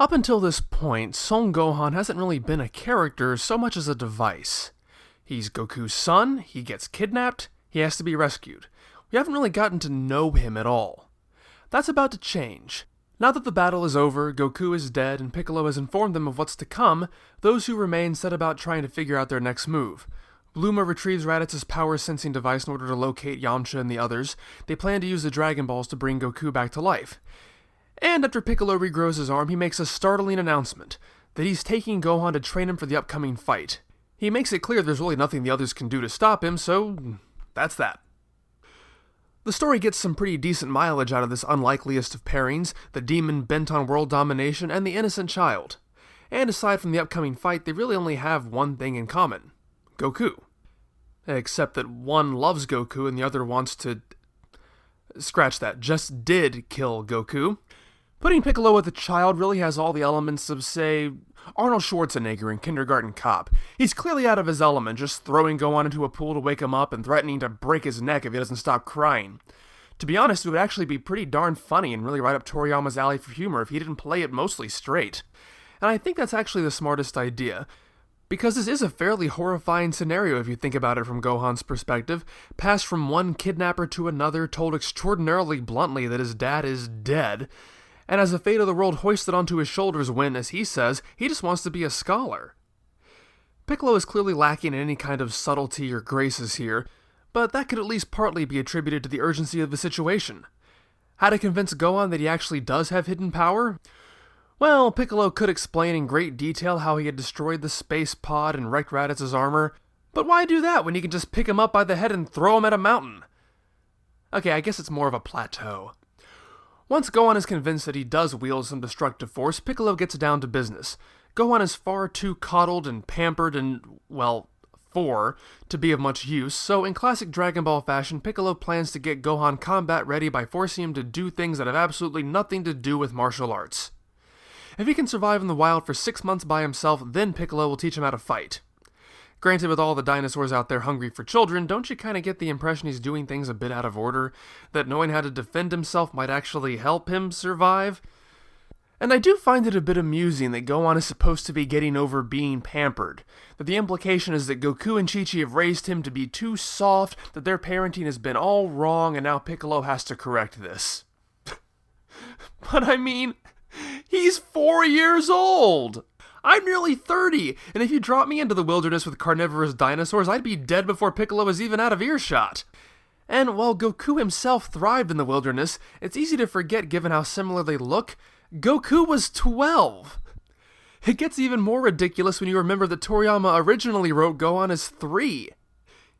Up until this point, Son Gohan hasn't really been a character so much as a device. He's Goku's son, he gets kidnapped, he has to be rescued. We haven't really gotten to know him at all. That's about to change. Now that the battle is over, Goku is dead, and Piccolo has informed them of what's to come, those who remain set about trying to figure out their next move. Bulma retrieves Raditz's power-sensing device in order to locate Yamcha and the others. They plan to use the Dragon Balls to bring Goku back to life. And after Piccolo regrows his arm, he makes a startling announcement, that he's taking Gohan to train him for the upcoming fight. He makes it clear there's really nothing the others can do to stop him, so that's that. The story gets some pretty decent mileage out of this unlikeliest of pairings, the demon bent on world domination and the innocent child. And aside from the upcoming fight, they really only have one thing in common. Goku. Except that one loves Goku and the other wants to... Scratch that, just did kill Goku. Putting Piccolo with a child really has all the elements of, say, Arnold Schwarzenegger in Kindergarten Cop. He's clearly out of his element, just throwing Gohan into a pool to wake him up and threatening to break his neck if he doesn't stop crying. To be honest, it would actually be pretty darn funny and really right up Toriyama's alley for humor if he didn't play it mostly straight. And I think that's actually the smartest idea, because this is a fairly horrifying scenario if you think about it from Gohan's perspective, passed from one kidnapper to another, told extraordinarily bluntly that his dad is dead, and has the fate of the world hoisted onto his shoulders when, as he says, he just wants to be a scholar. Piccolo is clearly lacking in any kind of subtlety or graces here, but that could at least partly be attributed to the urgency of the situation. How to convince Gohan that he actually does have hidden power? Well, Piccolo could explain in great detail how he had destroyed the space pod and wrecked Raditz's armor, but why do that when he can just pick him up by the head and throw him at a mountain? Okay, I guess it's more of a plateau. Once Gohan is convinced that he does wield some destructive force, Piccolo gets down to business. Gohan is far too coddled and pampered and, well, to be of much use, so in classic Dragon Ball fashion, Piccolo plans to get Gohan combat ready by forcing him to do things that have absolutely nothing to do with martial arts. If he can survive in the wild for 6 months by himself, then Piccolo will teach him how to fight. Granted, with all the dinosaurs out there hungry for children, don't you kind of get the impression he's doing things a bit out of order? That knowing how to defend himself might actually help him survive? And I do find it a bit amusing that Gohan is supposed to be getting over being pampered. That the implication is that Goku and Chi-Chi have raised him to be too soft, that their parenting has been all wrong, and now Piccolo has to correct this. But I mean, he's 4 years old! I'm nearly 30, and if you drop me into the wilderness with carnivorous dinosaurs, I'd be dead before Piccolo was even out of earshot. And while Goku himself thrived in the wilderness, it's easy to forget given how similar they look, Goku was 12. It gets even more ridiculous when you remember that Toriyama originally wrote Gohan as 3.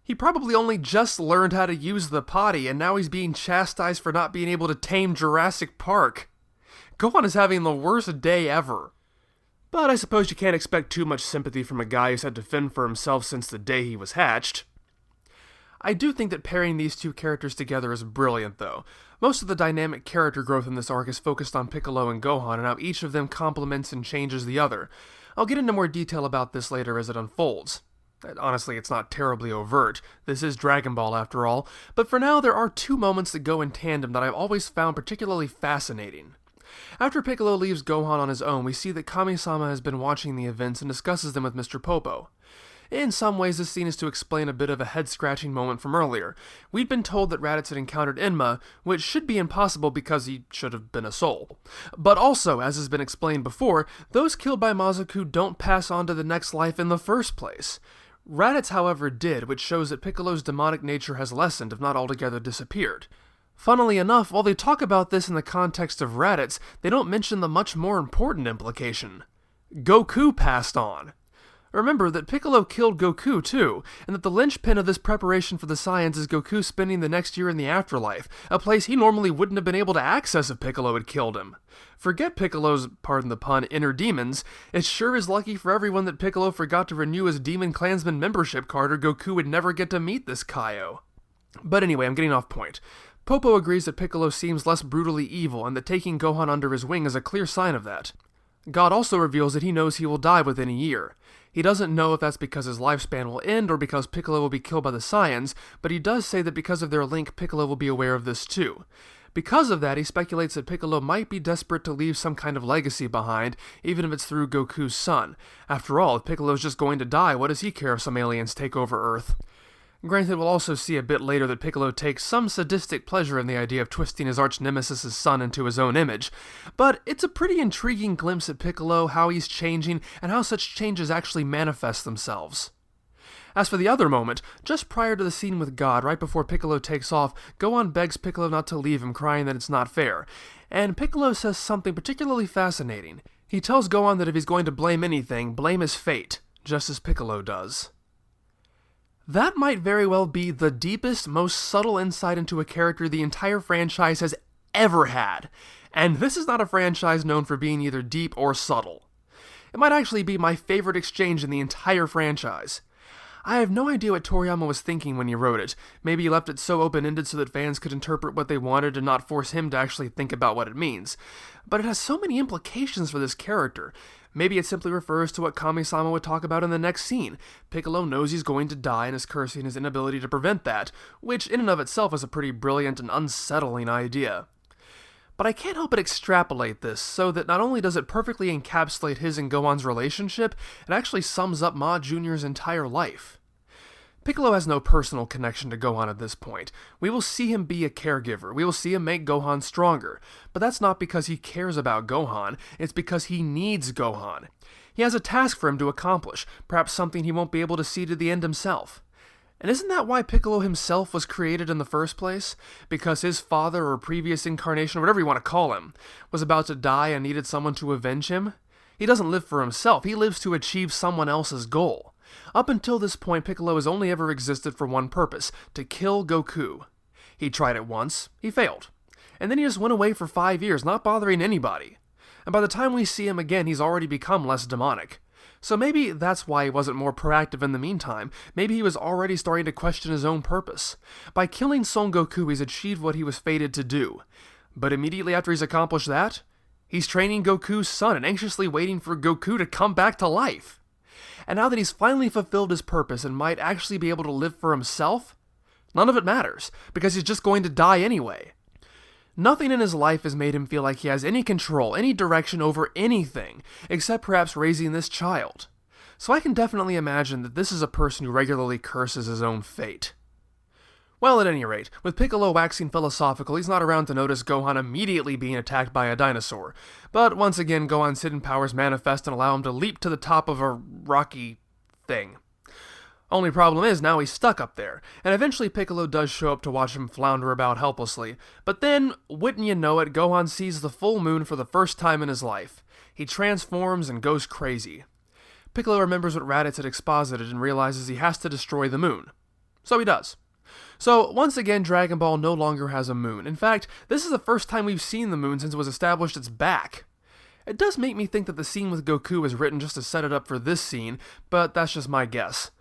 He probably only just learned how to use the potty, and now he's being chastised for not being able to tame Jurassic Park. Gohan is having the worst day ever. But I suppose you can't expect too much sympathy from a guy who's had to fend for himself since the day he was hatched. I do think that pairing these two characters together is brilliant, though. Most of the dynamic character growth in this arc is focused on Piccolo and Gohan, and how each of them complements and changes the other. I'll get into more detail about this later as it unfolds. Honestly, it's not terribly overt. This is Dragon Ball after all, but for now there are 2 moments that go in tandem that I've always found particularly fascinating. After Piccolo leaves Gohan on his own, we see that Kami-sama has been watching the events and discusses them with Mr. Popo. In some ways, this scene is to explain a bit of a head-scratching moment from earlier. We'd been told that Raditz had encountered Enma, which should be impossible because he should have been a soul. But also, as has been explained before, those killed by Mazoku don't pass on to the next life in the first place. Raditz, however, did, which shows that Piccolo's demonic nature has lessened, if not altogether disappeared. Funnily enough, while they talk about this in the context of Raditz, they don't mention the much more important implication. Goku passed on. Remember that Piccolo killed Goku too, and that the linchpin of this preparation for the Saiyans is Goku spending the next year in the afterlife, a place he normally wouldn't have been able to access if Piccolo had killed him. Forget Piccolo's, pardon the pun, inner demons, it sure is lucky for everyone that Piccolo forgot to renew his Demon Clansman membership card or Goku would never get to meet this Kaio. But anyway, I'm getting off point. Popo agrees that Piccolo seems less brutally evil and that taking Gohan under his wing is a clear sign of that. God also reveals that he knows he will die within a year. He doesn't know if that's because his lifespan will end or because Piccolo will be killed by the Saiyans, but he does say that because of their link, Piccolo will be aware of this too. Because of that, he speculates that Piccolo might be desperate to leave some kind of legacy behind, even if it's through Goku's son. After all, if Piccolo's just going to die, what does he care if some aliens take over Earth? Granted, we'll also see a bit later that Piccolo takes some sadistic pleasure in the idea of twisting his arch-nemesis' son into his own image, but it's a pretty intriguing glimpse at Piccolo, how he's changing, and how such changes actually manifest themselves. As for the other moment, just prior to the scene with God, right before Piccolo takes off, Gohan begs Piccolo not to leave him, crying that it's not fair, and Piccolo says something particularly fascinating. He tells Gohan that if he's going to blame anything, blame his fate, just as Piccolo does. That might very well be the deepest, most subtle insight into a character the entire franchise has ever had, and this is not a franchise known for being either deep or subtle. It might actually be my favorite exchange in the entire franchise. I have no idea what Toriyama was thinking when he wrote it. Maybe he left it so open-ended so that fans could interpret what they wanted and not force him to actually think about what it means. But it has so many implications for this character. Maybe it simply refers to what Kami-sama would talk about in the next scene. Piccolo knows he's going to die and is cursing his inability to prevent that, which in and of itself is a pretty brilliant and unsettling idea. But I can't help but extrapolate this, so that not only does it perfectly encapsulate his and Gohan's relationship, it actually sums up Ma Jr.'s entire life. Piccolo has no personal connection to Gohan at this point. We will see him be a caregiver, we will see him make Gohan stronger, but that's not because he cares about Gohan, it's because he needs Gohan. He has a task for him to accomplish, perhaps something he won't be able to see to the end himself. And isn't that why Piccolo himself was created in the first place? Because his father or previous incarnation, or whatever you want to call him, was about to die and needed someone to avenge him? He doesn't live for himself, he lives to achieve someone else's goal. Up until this point, Piccolo has only ever existed for one purpose, to kill Goku. He tried it once, he failed. And then he just went away for 5 years, not bothering anybody. And by the time we see him again, he's already become less demonic. So maybe that's why he wasn't more proactive in the meantime. Maybe he was already starting to question his own purpose. By killing Son Goku, he's achieved what he was fated to do. But immediately after he's accomplished that, he's training Goku's son and anxiously waiting for Goku to come back to life. And now that he's finally fulfilled his purpose and might actually be able to live for himself, none of it matters, because he's just going to die anyway. Nothing in his life has made him feel like he has any control, any direction over anything, except perhaps raising this child. So I can definitely imagine that this is a person who regularly curses his own fate. Well, at any rate, with Piccolo waxing philosophical, he's not around to notice Gohan immediately being attacked by a dinosaur. But once again, Gohan's hidden powers manifest and allow him to leap to the top of a rocky thing. Only problem is, now he's stuck up there, and eventually Piccolo does show up to watch him flounder about helplessly. But then, wouldn't you know it, Gohan sees the full moon for the first time in his life. He transforms and goes crazy. Piccolo remembers what Raditz had exposited and realizes he has to destroy the moon. So he does. So, once again, Dragon Ball no longer has a moon. In fact, this is the first time we've seen the moon since it was established it's back. It does make me think that the scene with Goku was written just to set it up for this scene, but that's just my guess.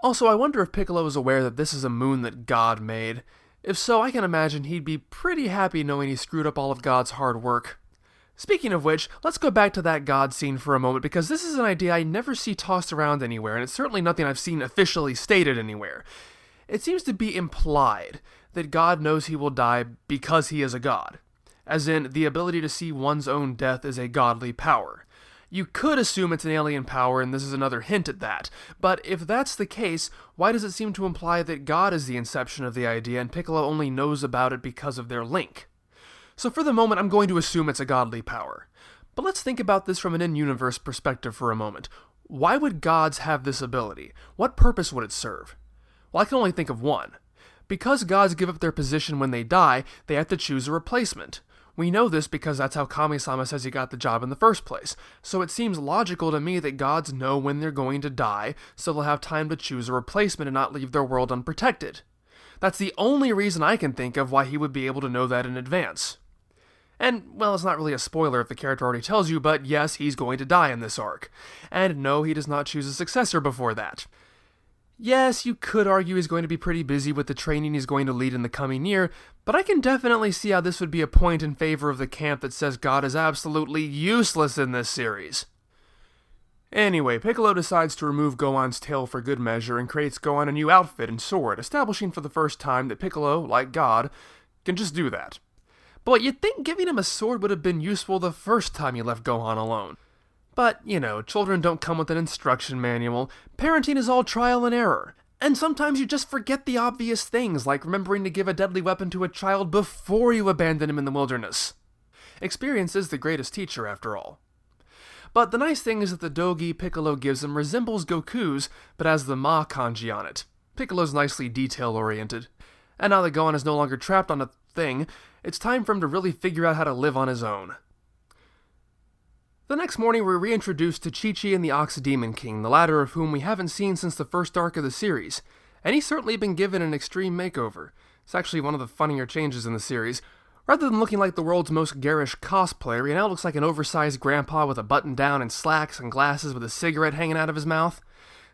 Also, I wonder if Piccolo is aware that this is a moon that God made. If so, I can imagine he'd be pretty happy knowing he screwed up all of God's hard work. Speaking of which, let's go back to that God scene for a moment, because this is an idea I never see tossed around anywhere, and it's certainly nothing I've seen officially stated anywhere. It seems to be implied that God knows he will die because he is a god, as in, the ability to see one's own death is a godly power. You could assume it's an alien power, and this is another hint at that, but if that's the case, why does it seem to imply that God is the inception of the idea and Piccolo only knows about it because of their link? So for the moment, I'm going to assume it's a godly power. But let's think about this from an in-universe perspective for a moment. Why would gods have this ability? What purpose would it serve? Well, I can only think of one. Because gods give up their position when they die, they have to choose a replacement. We know this because that's how Kami-sama says he got the job in the first place, so it seems logical to me that gods know when they're going to die, so they'll have time to choose a replacement and not leave their world unprotected. That's the only reason I can think of why he would be able to know that in advance. And, well, it's not really a spoiler if the character already tells you, but yes, he's going to die in this arc. And no, he does not choose a successor before that. Yes, you could argue he's going to be pretty busy with the training he's going to lead in the coming year, but I can definitely see how this would be a point in favor of the camp that says God is absolutely useless in this series. Anyway, Piccolo decides to remove Gohan's tail for good measure and creates Gohan a new outfit and sword, establishing for the first time that Piccolo, like God, can just do that. But you'd think giving him a sword would have been useful the first time you left Gohan alone. But, children don't come with an instruction manual. Parenting is all trial and error. And sometimes you just forget the obvious things, like remembering to give a deadly weapon to a child before you abandon him in the wilderness. Experience is the greatest teacher, after all. But the nice thing is that the dogi Piccolo gives him resembles Goku's, but has the Ma kanji on it. Piccolo's nicely detail-oriented. And now that Gohan is no longer trapped on a thing, it's time for him to really figure out how to live on his own. The next morning, we're reintroduced to Chichi and the Ox Demon King, the latter of whom we haven't seen since the first arc of the series, and he's certainly been given an extreme makeover. It's actually one of the funnier changes in the series. Rather than looking like the world's most garish cosplayer, he now looks like an oversized grandpa with a button-down and slacks and glasses with a cigarette hanging out of his mouth.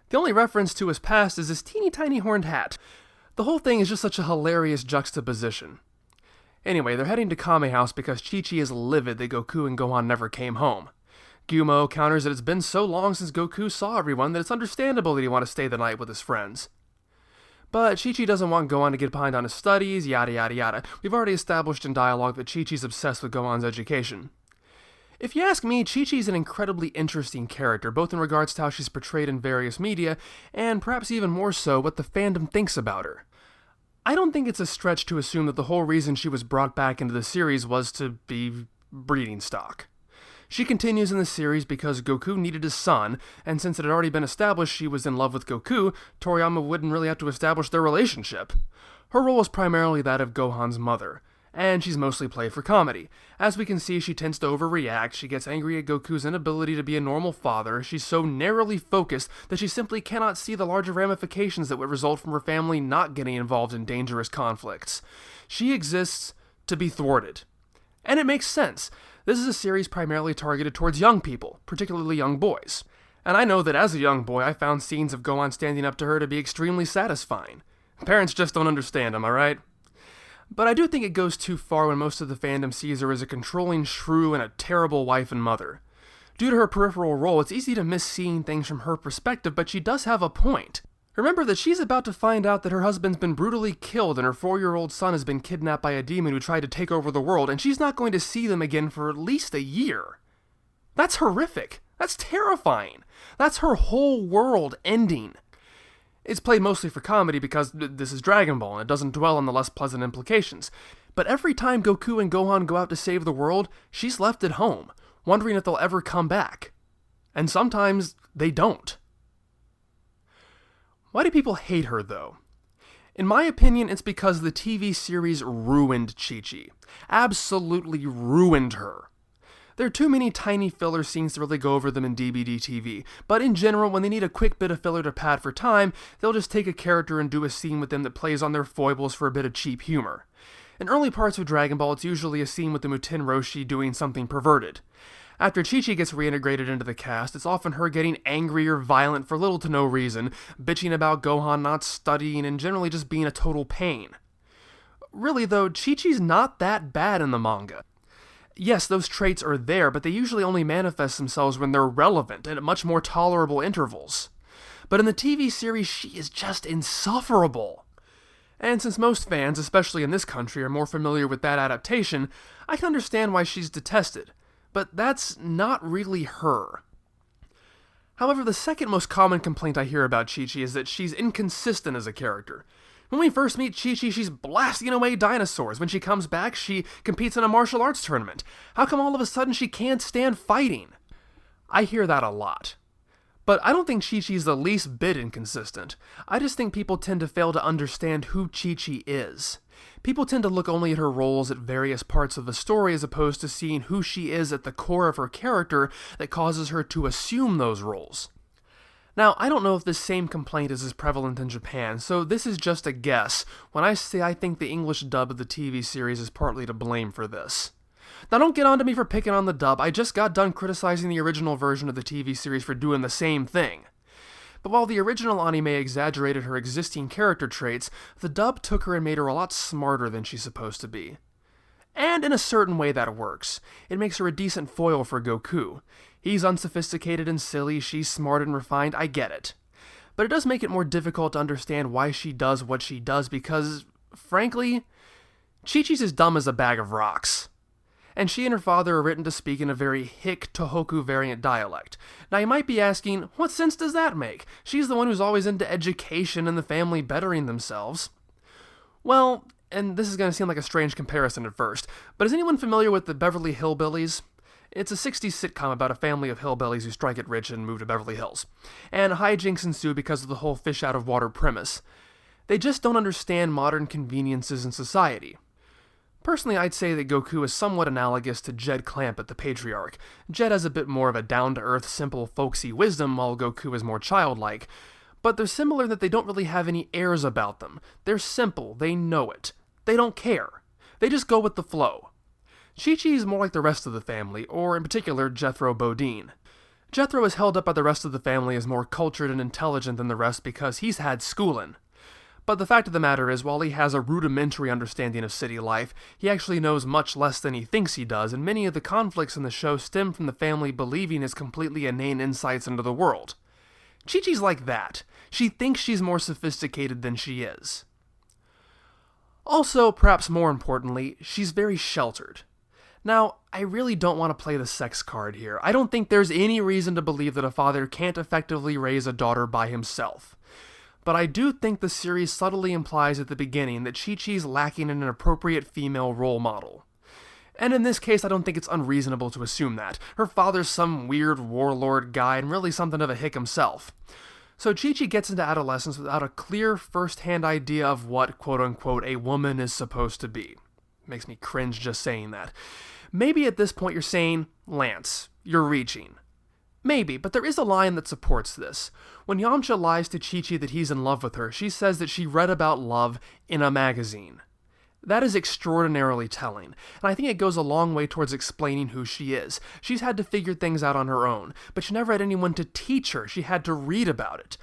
The only reference to his past is his teeny-tiny horned hat. The whole thing is just such a hilarious juxtaposition. Anyway, they're heading to Kame House because Chichi is livid that Goku and Gohan never came home. Gyumo counters that it's been so long since Goku saw everyone that it's understandable that he'd want to stay the night with his friends. But Chichi doesn't want Gohan to get behind on his studies, yada yada yada. We've already established in dialogue that Chi-Chi's obsessed with Gohan's education. If you ask me, Chi-Chi's an incredibly interesting character, both in regards to how she's portrayed in various media, and perhaps even more so, what the fandom thinks about her. I don't think it's a stretch to assume that the whole reason she was brought back into the series was to be breeding stock. She continues in the series because Goku needed a son, and since it had already been established she was in love with Goku, Toriyama wouldn't really have to establish their relationship. Her role is primarily that of Gohan's mother, and she's mostly played for comedy. As we can see, she tends to overreact, she gets angry at Goku's inability to be a normal father, she's so narrowly focused that she simply cannot see the larger ramifications that would result from her family not getting involved in dangerous conflicts. She exists to be thwarted. And it makes sense. This is a series primarily targeted towards young people, particularly young boys. And I know that as a young boy, I found scenes of Gohan standing up to her to be extremely satisfying. Parents just don't understand, am I right? But I do think it goes too far when most of the fandom sees her as a controlling shrew and a terrible wife and mother. Due to her peripheral role, it's easy to miss seeing things from her perspective, but she does have a point. Remember that she's about to find out that her husband's been brutally killed and her 4-year-old son has been kidnapped by a demon who tried to take over the world, and she's not going to see them again for at least a year. That's horrific. That's terrifying. That's her whole world ending. It's played mostly for comedy because this is Dragon Ball and it doesn't dwell on the less pleasant implications. But every time Goku and Gohan go out to save the world, she's left at home, wondering if they'll ever come back. And sometimes they don't. Why do people hate her, though? In my opinion, it's because the TV series ruined Chi-Chi. Absolutely ruined her. There are too many tiny filler scenes to really go over them in DBD TV, but in general, when they need a quick bit of filler to pad for time, they'll just take a character and do a scene with them that plays on their foibles for a bit of cheap humor. In early parts of Dragon Ball, it's usually a scene with the Muten Roshi doing something perverted. After Chi-Chi gets reintegrated into the cast, it's often her getting angry or violent for little to no reason, bitching about Gohan not studying, and generally just being a total pain. Really though, Chi-Chi's not that bad in the manga. Yes, those traits are there, but they usually only manifest themselves when they're relevant and at much more tolerable intervals. But in the TV series, she is just insufferable. And since most fans, especially in this country, are more familiar with that adaptation, I can understand why she's detested. But that's not really her. However, the second most common complaint I hear about Chi-Chi is that she's inconsistent as a character. When we first meet Chi-Chi, she's blasting away dinosaurs. When she comes back, she competes in a martial arts tournament. How come all of a sudden she can't stand fighting? I hear that a lot. But I don't think Chi-Chi's the least bit inconsistent. I just think people tend to fail to understand who Chi-Chi is. People tend to look only at her roles at various parts of the story as opposed to seeing who she is at the core of her character that causes her to assume those roles. Now, I don't know if this same complaint is as prevalent in Japan, so this is just a guess when I say I think the English dub of the TV series is partly to blame for this. Now, don't get on to me for picking on the dub. I just got done criticizing the original version of the TV series for doing the same thing. But while the original anime exaggerated her existing character traits, the dub took her and made her a lot smarter than she's supposed to be. And in a certain way that works. It makes her a decent foil for Goku. He's unsophisticated and silly, she's smart and refined, I get it. But it does make it more difficult to understand why she does what she does because, frankly, Chi-Chi's as dumb as a bag of rocks. And she and her father are written to speak in a very hick Tohoku variant dialect. Now you might be asking, what sense does that make? She's the one who's always into education and the family bettering themselves. Well, and this is going to seem like a strange comparison at first, but is anyone familiar with the Beverly Hillbillies? It's a 60s sitcom about a family of hillbillies who strike it rich and move to Beverly Hills. And hijinks ensue because of the whole fish out of water premise. They just don't understand modern conveniences in society. Personally, I'd say that Goku is somewhat analogous to Jed Clampett, the patriarch. Jed has a bit more of a down-to-earth, simple, folksy wisdom, while Goku is more childlike. But they're similar in that they don't really have any airs about them. They're simple, they know it. They don't care. They just go with the flow. Chi-Chi is more like the rest of the family, or in particular, Jethro Bodine. Jethro is held up by the rest of the family as more cultured and intelligent than the rest because he's had schooling. But the fact of the matter is, while he has a rudimentary understanding of city life, he actually knows much less than he thinks he does, and many of the conflicts in the show stem from the family believing his completely inane insights into the world. Chi-Chi's like that. She thinks she's more sophisticated than she is. Also, perhaps more importantly, she's very sheltered. Now, I really don't want to play the sex card here. I don't think there's any reason to believe that a father can't effectively raise a daughter by himself. But I do think the series subtly implies at the beginning that Chi-Chi's lacking in an appropriate female role model. And in this case, I don't think it's unreasonable to assume that. Her father's some weird warlord guy and really something of a hick himself. So Chi-Chi gets into adolescence without a clear first-hand idea of what, quote-unquote, a woman is supposed to be. Makes me cringe just saying that. Maybe at this point you're saying, Lance, you're reaching. Maybe, but there is a line that supports this. When Yamcha lies to Chi-Chi that he's in love with her, she says that she read about love in a magazine. That is extraordinarily telling, and I think it goes a long way towards explaining who she is. She's had to figure things out on her own, but she never had anyone to teach her. She had to read about it.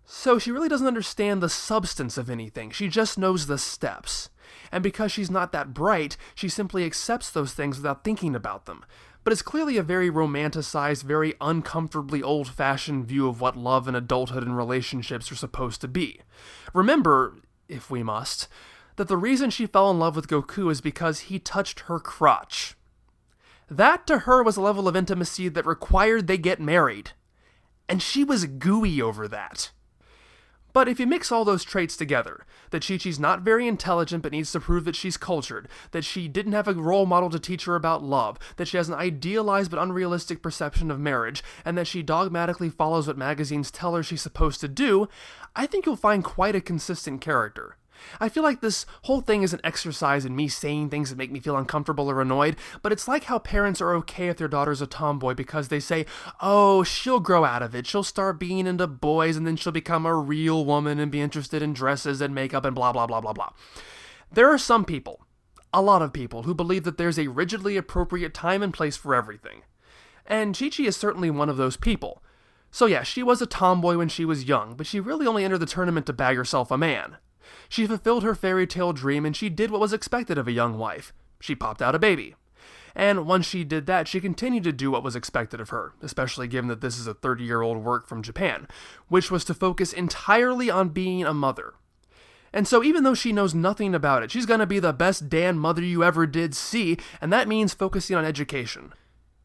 So she really doesn't understand the substance of anything. She just knows the steps. And because she's not that bright, she simply accepts those things without thinking about them. But it's clearly a very romanticized, very uncomfortably old-fashioned view of what love and adulthood and relationships are supposed to be. Remember, if we must, that the reason she fell in love with Goku is because he touched her crotch. That to her was a level of intimacy that required they get married. And she was gooey over that. But if you mix all those traits together, that Chi-Chi's not very intelligent but needs to prove that she's cultured, that she didn't have a role model to teach her about love, that she has an idealized but unrealistic perception of marriage, and that she dogmatically follows what magazines tell her she's supposed to do, I think you'll find quite a consistent character. I feel like this whole thing is an exercise in me saying things that make me feel uncomfortable or annoyed, but it's like how parents are okay if their daughter's a tomboy because they say, oh, she'll grow out of it, she'll start being into boys and then she'll become a real woman and be interested in dresses and makeup and blah blah blah blah blah. There are some people, a lot of people, who believe that there's a rigidly appropriate time and place for everything. And Chi-Chi is certainly one of those people. So yeah, she was a tomboy when she was young, but she really only entered the tournament to bag herself a man. She fulfilled her fairy tale dream and she did what was expected of a young wife. She popped out a baby. And once she did that, she continued to do what was expected of her, especially given that this is a 30-year-old work from Japan, which was to focus entirely on being a mother. And so even though she knows nothing about it, she's gonna be the best damn mother you ever did see, and that means focusing on education.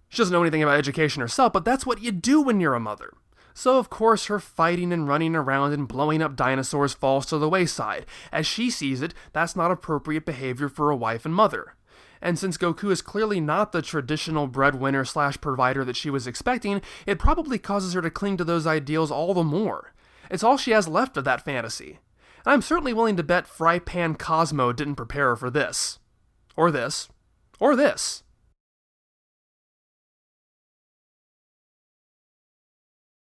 She doesn't know anything about education herself, but that's what you do when you're a mother. So of course her fighting and running around and blowing up dinosaurs falls to the wayside. As she sees it, that's not appropriate behavior for a wife and mother. And since Goku is clearly not the traditional breadwinner/provider that she was expecting, it probably causes her to cling to those ideals all the more. It's all she has left of that fantasy. And I'm certainly willing to bet Fry Pan Cosmo didn't prepare her for this. Or this. Or this.